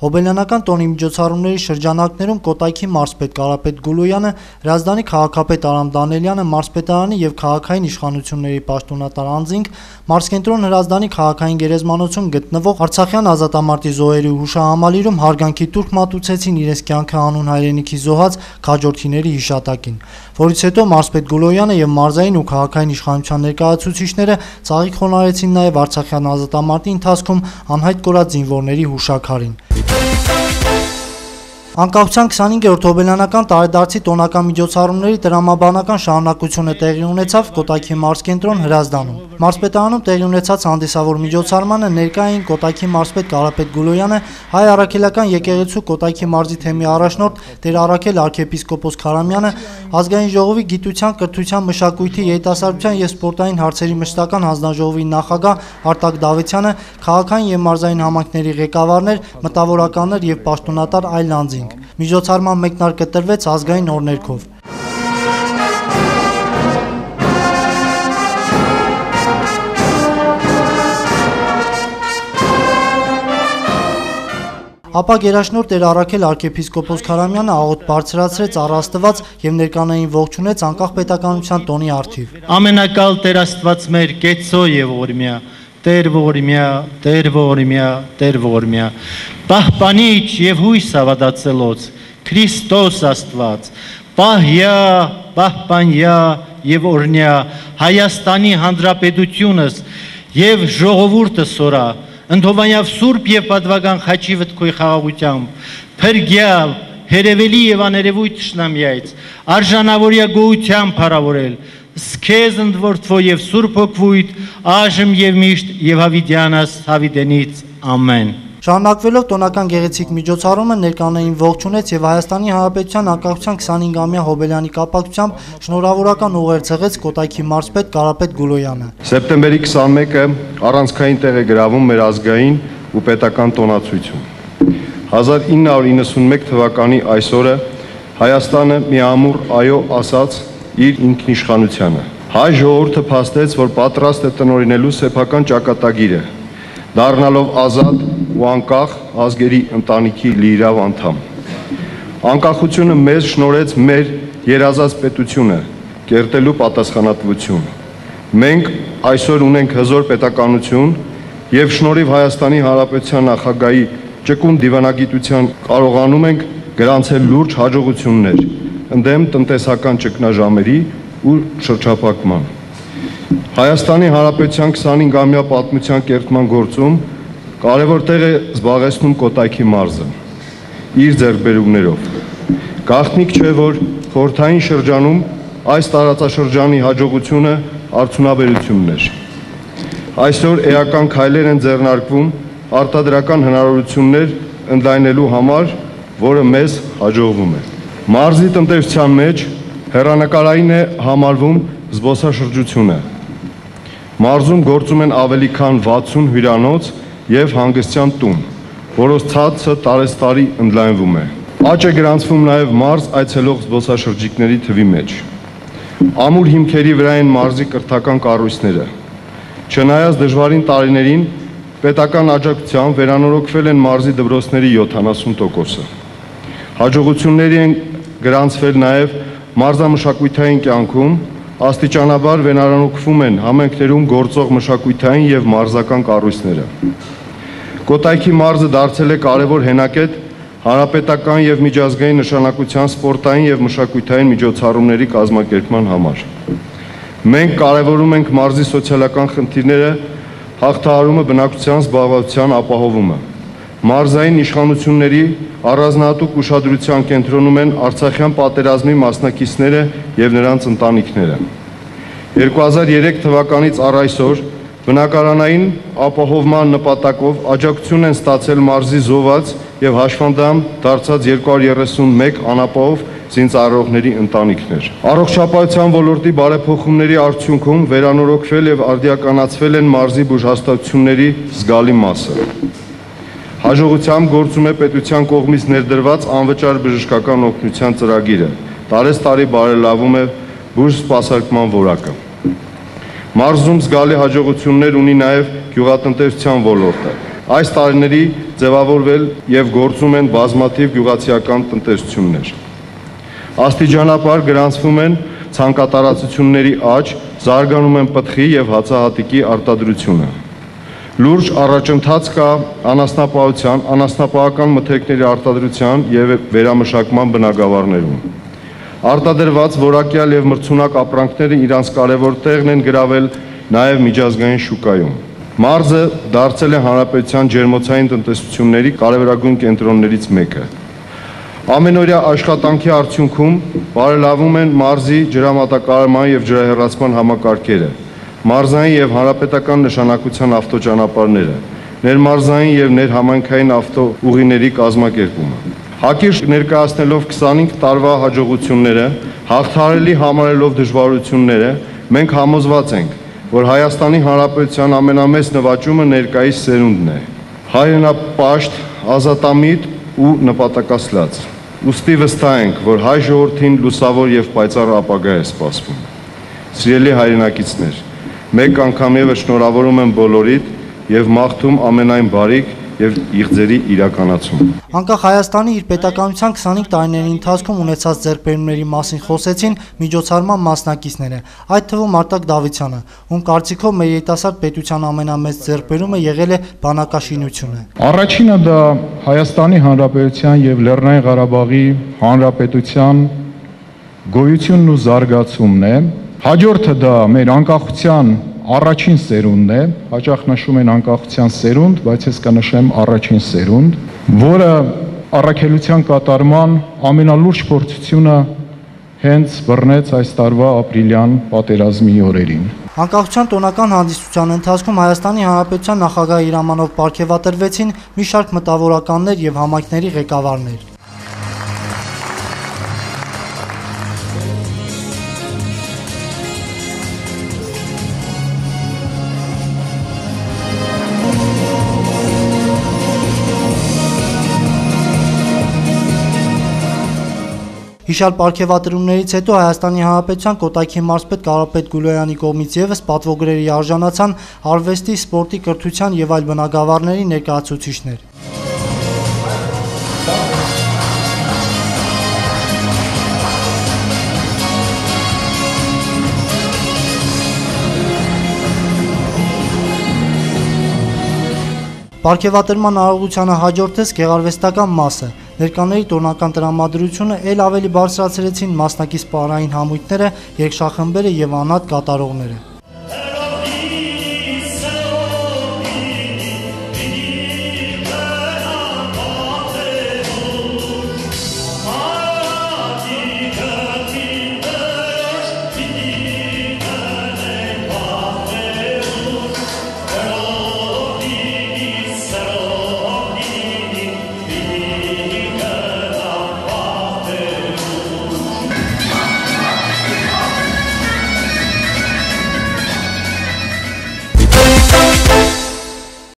Հոբելյանական տոնի միջոցառումների շրջանակներում Կոտայքի մարզպետ Կարապետ Գուլոյանը, Հրազդանի քաղաքապետ Արամ Դանելյանը, մարզպետարանի և քաղաքային իշխանությունների պաշտոնատար անձինք, մարզկենտրոն Հրազդանի քաղաքային գերեզմանոցում գտնվող Արցախյան ազատամարտի զոհերի հուշահամալիրում հարգանքի տուրք մատուցեցին իրենց կյանքը անուն հայրենիքի զոհած քաջորդիների հիշատակին, որից հետո մարզպետ Գուլոյանը և մարզային ու քաղաքային իշխանության ներկայացուցիչները ծաղիկ խոնարհեցին նաև Արցախյան ազատամարտի ընթացքում անհայտ կորած զինվորների հուշաքարին։ Անկախության 25-րդ հոբելյանական տարեդարձի տոնական միջոցառումների տրամաբանական շարունակությունը տեղի ունեցավ Կոտայքի մարզկենտրոն Հրազդանում։ Մարզպետարանում տեղի ունեցած հանդիսավոր միջոցառմանը ներկա էին Կոտայքի մարզպետ Կարապետ Գուլոյանը, հայ առաքելական եկեղեցու Կոտայքի մարզի թեմի առաջնորդ Տեր Առաքել arքեպիսկոպոս Քարամյանը, ազգային ժողովի գիտության, կրթության, մշակույթի, երիտասարդության և սպորտային հարցերի մշտական հանձնաժողովի նախագահ Արտակ Դավթյանը, քաղաքային և մարզային համայնքների ղեկավարներ, մտավորականներ և պաշտոնատար այլ անձինք։ Միջոցառման մեկնարկը տրվեց ազգային օրհներգով։ Ապա գերաշնորհ Տեր Առաքել arքեպիսկոպոս Քարամյանը աղոթ բարձրացրեց առ Աստված և ներկաներին ողջունեց անկախ պետականության տոնի առթիվ։ Ամենակալ Տեր Աստված մեր կեցո և ողորմյա, Տեր ողորմյա, Տեր ողորմյա, Տեր ողորմյա, պահպանիչ և հույս հավատացելոց, Քրիստոս Աստված, պահյա, պահպանյա և օրհնյա Հայաստանի Հանրապետությունս և ժողովուրդը սորա, ընդհովանյավ սուրբ և պատվական խաչի վտքոյ խաղաղությամբ, փրկյալ, հերևելի և աներևույթ թշնամյայց, արժանավորյա գոհությամբ փառավորել, սկեզ ընդորդվո և սուրբ հոգվույթ, այժմ և միշտ և հավիտյանս հավիտենից, ամեն։ Շարունակվելով տոնական գեղեցիկ միջոցառումը ներկաներին ողջունեց և Հայաստանի Հանրապետության անկախության 25-ամյա հոբելյանի կապակցությամբ շնորհավորական ուղեր ցեղեց Կոտայքի մարզպետ Կարապետ Գուլոյանը։ Սեպտեմբերի 21-ը առանցքային տեղ է գրավում մեր ազգային ու պետական տոնացույցում։ 1991 թվականի այսօրը Հայաստանը մի ամուր այո ասաց իր ինքնիշխանությանը։ Հայ ժողովուրդը փաստեց, որ պատրաստ է տնօրինելու սեփական ճակատագիրը, դառնալով ազատ ու անկախ ազգերի ընտանիքի լիիրավ անդամ։ Անկախությունը մեզ շնորհեց մեր երազած պետությունը կերտելու պատասխանատվություն։ Մենք այսօր ունենք հզոր պետականություն և շնորհիվ Հայաստանի Հանրապետության նախագահի ճկուն դիվանագիտության կարողանում ենք գրանցել լուրջ հաջողություններ ընդդեմ տնտեսական ճգնաժամերի ու շրջափակման։ Հայաստանի Հանրապետության 25-ամյա պատմության կերտման գործում կարևոր տեղ է զբաղեցնում Կոտայքի մարզը իր ձեռքբերումներով։ Գաղտնիք չէ, որ խորհրդային շրջանում այս տարածաշրջանի հաջողությունը արդյունաբերությունն էր։ Այսօր էական քայլեր են ձեռնարկվում արտադրական հնարավորություններ ընդլայնելու համար, որը մեզ հաջողվում է։ Մարզի տնտեսության մեջ հեռանկարային է համարվում զբոսաշրջությունը։ Մարզում գործում են ավելի քան 60 հյուրանոց և հանգստյան տուն, որոնց ցածը տարեցտարի ընդլայնվում է։ Աճ է գրանցվում նաև մարզ այցելող զբոսաշրջիկների թվի մեջ։ Ամուր հիմքերի վրա են մարզի կրթական կառույցները։ Չնայած դժվարին տարիներին պետական աջակցությամբ վերանորոգվել են մարզի դպրոցների 70%-ը։ Հաջողությունների են գրանցվել նաև մարզամշակութային կյանքում, աստիճանաբար վերանորոգվում են համայնքներում գործող մշակութային և մարզական կառույցները։ Կոտայքի մարզը դարձել է կարևոր հենակետ հանրապետական և միջազգային նշանակության սպորտային և մշակութային միջոցառումների կազմակերպման համար։ Մենք կարևորում ենք մարզի սոցիալական խնդիրները, հաղթահարումը, բնակչության զբաղվածության ապահովումը։ Մարզային իշխանությունների առանձնահատուկ ուշադրության կենտրոնում են Արցախյան պատերազմի մասնակիցները և նրանց ընտանիքները։ 2003 թվականից առ այսօր բնակարանային ապահովման նպատակով աջակցություն են ստացել մարզի զոհված և հաշվանդամ դարձած 231 անապահով զինծառայողների ընտանիքներ։ Առողջապահության ոլորտի բարեփոխումների արդյունքում վերանորոգվել և արդիականացվել են մարզի բուժհաստատությունների զգալի մասը։ Հաջողությամբ գործում է պետության կողմից ներդրված անվճար բժշկական օգնության ծրագիրը, տարեցտարի բարելավում է բուժ սպասարկման որակը։ Մարզում զգալի հաջողություններ ունի նաև գյուղատնտեսության ոլորտը։ Այս տարիների ձևավորվել եւ գործում են բազմաթիվ գյուղացիական տնտեսություններ։ Աստիճանաբար գրանցվում են ցանկատարածությունների աճ, զարգանում են պտղի եւ հացահատիկի արտադրությունը։ Լուրջ առաջընթաց կա անասնապահության, անասնապահական մթերքների արտադրության եւ վերամշակման բնագավառներում։ Արտադրված որակյալ եւ մրցունակ ապրանքները իրանց կարևոր տեղն են գրավել նաեւ միջազգային շուկայում։ Մարզը դարձել է հանրապետության ջերմոցային տնտեսությունների կարևորագույն կենտրոններից մեկը։ Ամենօրյա աշխատանքի արդյունքում բարելավում են մարզի ջրամատակարարման եւ ջրահեռացման համակարգերը, մարզային եւ հանրապետական նշանակության ավտոճանապարհները, ներմարզային եւ ներհամայնքային ավտոուղիների կազմակերպումը։ Հակիրճ ներկայացնելով 25 տարվա հաջողությունները, հաղթահարելի համարելով դժվարությունները, մենք համոզված ենք, որ Հայաստանի Հանրապետության ամենամեծ նվաճումը ներկայիս սերունդն է։ Հայրենապաշտ, ազատամիտ ու նպատակասլաց։ Ուստի վստահ ենք, որ հայ ժողովրդին լուսավոր եւ պայծառ ապագա է սպասվում։ Սիրելի հայրենակիցներ, մեկ անգամ եւս շնորհավորում եմ բոլորիդ եւ մաղթում ամենայն բարիք եւ իղձերի իրականացում։ Անկախ Հայաստանի իր պետականության 25 տարիների ընթացքում ունեցած ձեռքբերումների մասին խոսեցին միջոցառման մասնակիցները, այդ թվում Արտակ Դավթյանը, ում կարծիքով մեր երիտասարդ պետության ամենամեծ ձեռքբերումը եղել է բանակաշինությունը։ Առաջինը դա Հայաստանի Հանրապետության եւ Լեռնային Ղարաբաղի Հանրապետության գոյությունն ու զարգացումն է։ Հաջորդը դա մեր անկախության առաջին սերունդն է, հաճախ նշում են անկախության սերունդ, բայց ես կնշեմ առաջին սերունդ, որը առաքելության կատարման ամենալուրջ փորձությունը հենց բռնեց այս տարվա ապրիլյան պատերազմի օրերին։ Անկախության տոնական հանդիսության ընթացքում Հայաստանի Հանրապետության նախագահի հրամանով պարգևատրվեցին մի շարք մտավորականներ եւ համայնքների ղեկավարներ։ Հիշյալ պարգևատրումներից հետո Հայաստանի Հանրապետության Կոտայքի մարզպետ Կարապետ Գուլոյանի կողմից եւս պատվոգրերի արժանացան արվեստի, սպորտի, կրթության եւ այլ բնագավառների ներկայացուցիչներ։ Պարգևատրման արարողությանը հաջորդեց գեղարվեստական մասը։ Ներկաների տոնական տրամադրությունը ել ավելի բարձրացրեցին մասնակից պարային համույթները, երգչախմբերը եւ անհատ կատարողները։